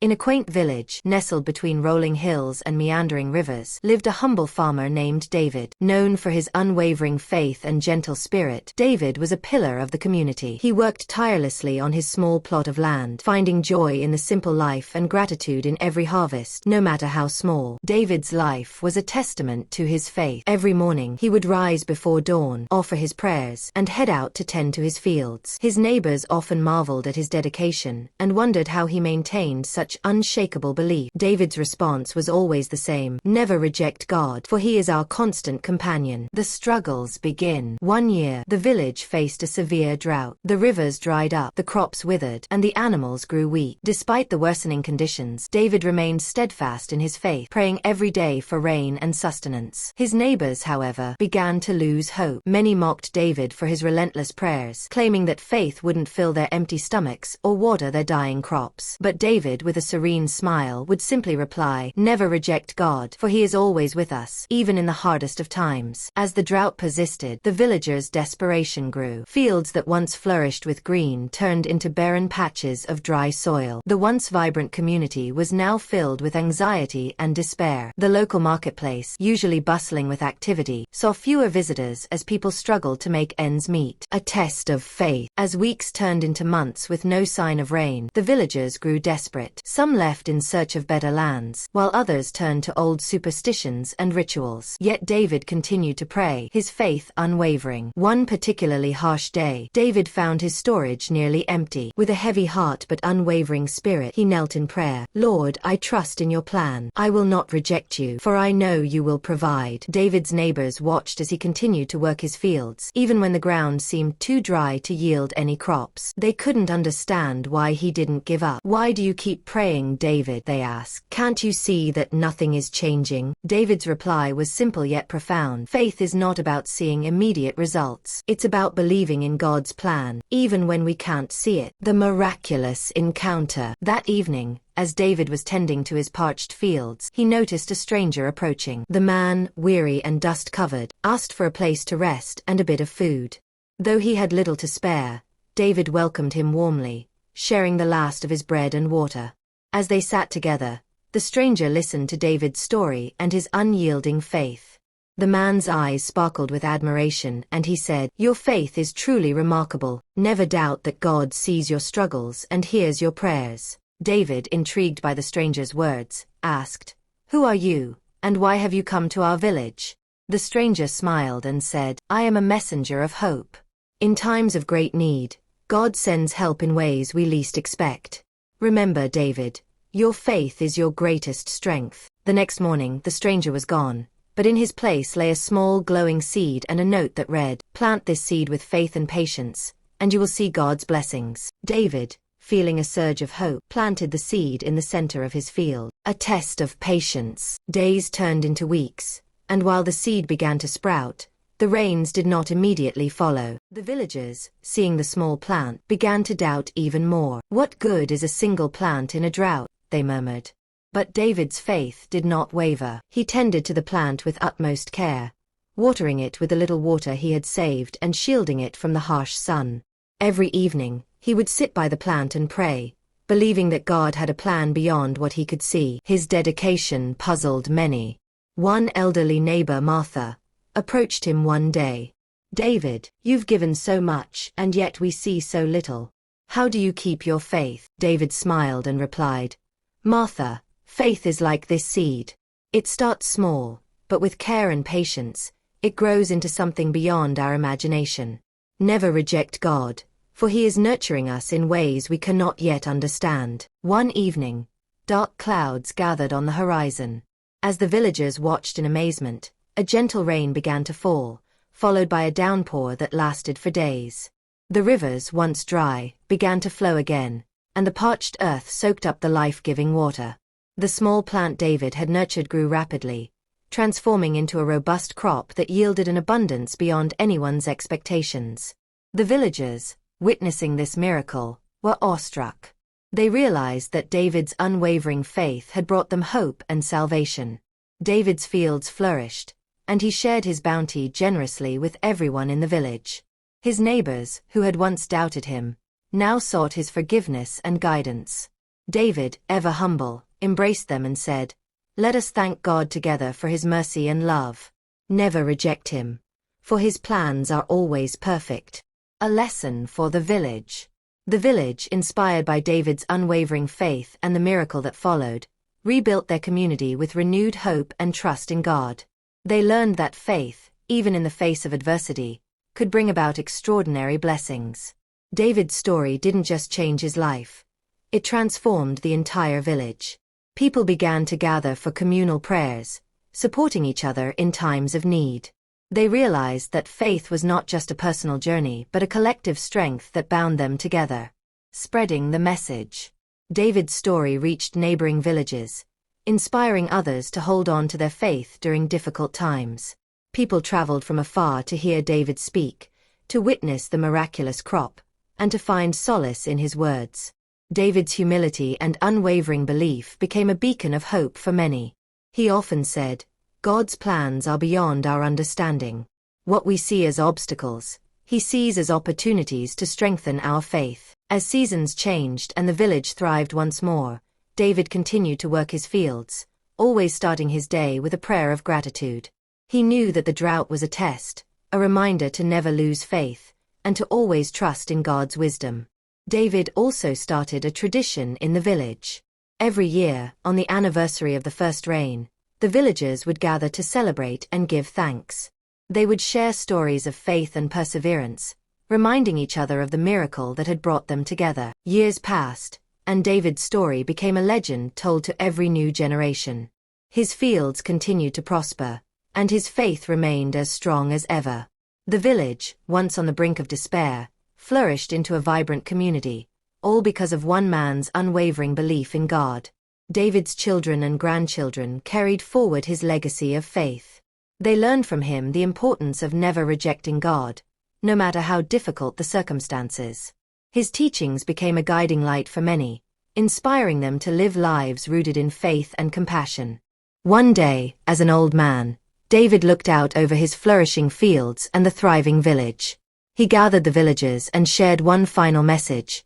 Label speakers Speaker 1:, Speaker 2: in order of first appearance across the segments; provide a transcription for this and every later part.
Speaker 1: In a quaint village, nestled between rolling hills and meandering rivers, lived a humble farmer named David. Known for his unwavering faith and gentle spirit, David was a pillar of the community. He worked tirelessly on his small plot of land, finding joy in the simple life and gratitude in every harvest, no matter how small. David's life was a testament to his faith. Every morning, he would rise before dawn, offer his prayers, and head out to tend to his fields. His neighbors often marveled at his dedication and wondered how he maintained such unshakable belief. David's response was always the same: never reject God, for he is our constant companion. The struggles begin. One year, the village faced a severe drought. The rivers dried up, the crops withered, and the animals grew weak. Despite the worsening conditions, David remained steadfast in his faith, praying every day for rain and sustenance. His neighbors, however, began to lose hope. Many mocked David for his relentless prayers, claiming that faith wouldn't fill their empty stomachs or water their dying crops. But David, with a serene smile, would simply reply, "Never reject God, for he is always with us, even in the hardest of times." As the drought persisted, the villagers' desperation grew. Fields that once flourished with green turned into barren patches of dry soil. The once vibrant community was now filled with anxiety and despair. The local marketplace, usually bustling with activity, saw fewer visitors as people struggled to make ends meet. A test of faith. As weeks turned into months with no sign of rain, the villagers grew desperate. Some left in search of better lands, while others turned to old superstitions and rituals. Yet David continued to pray, his faith unwavering. One particularly harsh day, David found his storage nearly empty. With a heavy heart but unwavering spirit, he knelt in prayer. "Lord, I trust in your plan. I will not reject you, for I know you will provide." David's neighbors watched as he continued to work his fields, even when the ground seemed too dry to yield any crops. They couldn't understand why he didn't give up. "Why do you keep praying, David?" they asked. "Can't you see that nothing is changing?" David's reply was simple yet profound. Faith is not about seeing immediate results. It's about believing in God's plan, even when we can't see it. The miraculous encounter. That evening, as David was tending to his parched fields, he noticed a stranger approaching. The man, weary and dust-covered, asked for a place to rest and a bit of food. Though he had little to spare, David welcomed him warmly, sharing the last of his bread and water. As they sat together, the stranger listened to David's story and his unyielding faith. The man's eyes sparkled with admiration, and he said, "Your faith is truly remarkable. Never doubt that God sees your struggles and hears your prayers." David, intrigued by the stranger's words, asked, "Who are you, and why have you come to our village?" The stranger smiled and said, "I am a messenger of hope. In times of great need, God sends help in ways we least expect. Remember, David, your faith is your greatest strength." The next morning, the stranger was gone, but in his place lay a small glowing seed and a note that read, "Plant this seed with faith and patience, and you will see God's blessings." David, feeling a surge of hope, planted the seed in the center of his field. A test of patience. Days turned into weeks, and while the seed began to sprout, the rains did not immediately follow. The villagers, seeing the small plant, began to doubt even more. "What good is a single plant in a drought?" they murmured. But David's faith did not waver. He tended to the plant with utmost care, watering it with the little water he had saved and shielding it from the harsh sun. Every evening, he would sit by the plant and pray, believing that God had a plan beyond what he could see. His dedication puzzled many. One elderly neighbor, Martha, approached him one day. "David, you've given so much, and yet we see so little. How do you keep your faith?" David smiled and replied, "Martha, faith is like this seed. It starts small, but with care and patience, it grows into something beyond our imagination. Never reject God, for he is nurturing us in ways we cannot yet understand." One evening, dark clouds gathered on the horizon. As the villagers watched in amazement, a gentle rain began to fall, followed by a downpour that lasted for days. The rivers, once dry, began to flow again, and the parched earth soaked up the life-giving water. The small plant David had nurtured grew rapidly, transforming into a robust crop that yielded an abundance beyond anyone's expectations. The villagers, witnessing this miracle, were awestruck. They realized that David's unwavering faith had brought them hope and salvation. David's fields flourished, and he shared his bounty generously with everyone in the village. His neighbors, who had once doubted him, now sought his forgiveness and guidance. David, ever humble, embraced them and said, "Let us thank God together for his mercy and love. Never reject him, for his plans are always perfect." A lesson for the village. The village, inspired by David's unwavering faith and the miracle that followed, rebuilt their community with renewed hope and trust in God. They learned that faith, even in the face of adversity, could bring about extraordinary blessings. David's story didn't just change his life. It transformed the entire village. People began to gather for communal prayers, supporting each other in times of need. They realized that faith was not just a personal journey but a collective strength that bound them together. Spreading the message. David's story reached neighboring villages, inspiring others to hold on to their faith during difficult times. People traveled from afar to hear David speak, to witness the miraculous crop, and to find solace in his words. David's humility and unwavering belief became a beacon of hope for many. He often said, "God's plans are beyond our understanding. What we see as obstacles, he sees as opportunities to strengthen our faith." As seasons changed and the village thrived once more, David continued to work his fields, always starting his day with a prayer of gratitude. He knew that the drought was a test, a reminder to never lose faith, and to always trust in God's wisdom. David also started a tradition in the village. Every year, on the anniversary of the first rain, the villagers would gather to celebrate and give thanks. They would share stories of faith and perseverance, reminding each other of the miracle that had brought them together. Years passed, and David's story became a legend told to every new generation. His fields continued to prosper, and his faith remained as strong as ever. The village, once on the brink of despair, flourished into a vibrant community, all because of one man's unwavering belief in God. David's children and grandchildren carried forward his legacy of faith. They learned from him the importance of never rejecting God, no matter how difficult the circumstances. His teachings became a guiding light for many, inspiring them to live lives rooted in faith and compassion. One day, as an old man, David looked out over his flourishing fields and the thriving village. He gathered the villagers and shared one final message.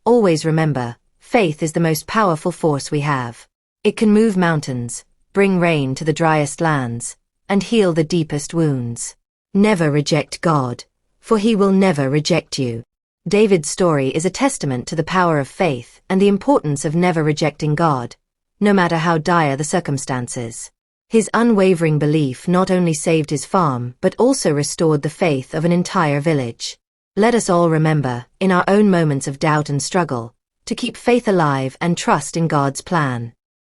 Speaker 1: Always remember, faith is the most powerful force we have. It can move mountains, bring rain to the driest lands, and heal the deepest wounds. Never reject God, for he will never reject you. David's story is a testament to the power of faith and the importance of never rejecting God, no matter how dire the circumstances. His unwavering belief not only saved his farm but also restored the faith of an entire village. Let us all remember, in our own moments of doubt and struggle, to keep faith alive and trust in God's plan.